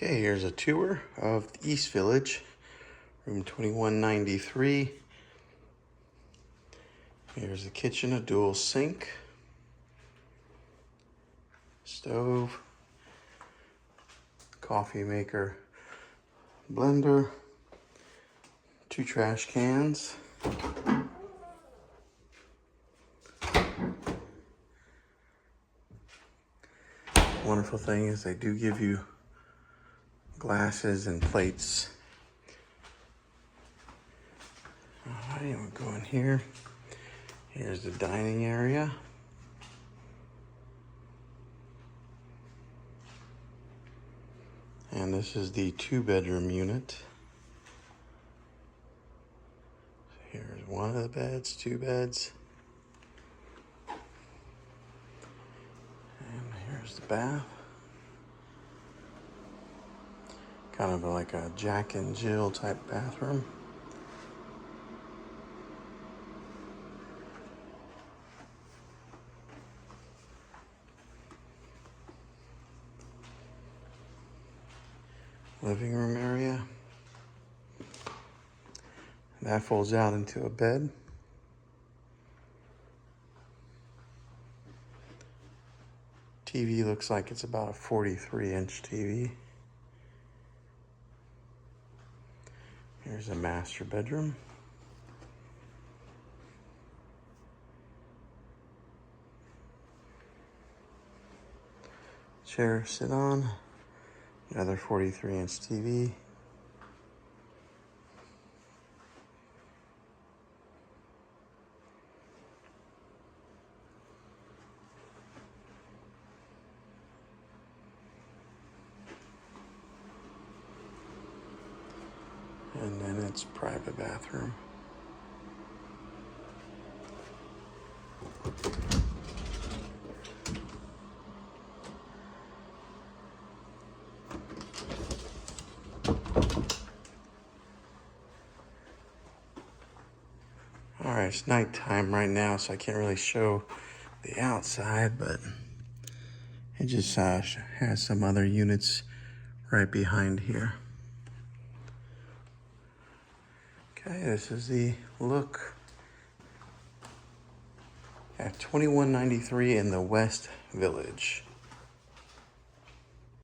Okay, here's a tour of the East Village, room 2193. Here's the kitchen, a dual sink, stove, coffee maker, blender, 2 trash cans. Wonderful thing is they do give you glasses and plates. Alright, we'll go in here. Here's the dining area. And this is the 2-bedroom unit. Here's one of the beds, 2 beds. And here's the bath. Kind of like a Jack and Jill type bathroom. Living room area. That folds out into a bed. TV looks like it's about a 43-inch TV. Here's a master bedroom. Chair to sit on. Another 43-inch TV. And then it's private bathroom. All right, it's nighttime right now, so I can't really show the outside, but it just has some other units right behind here. Okay, this is the look at 2193 in the West Village.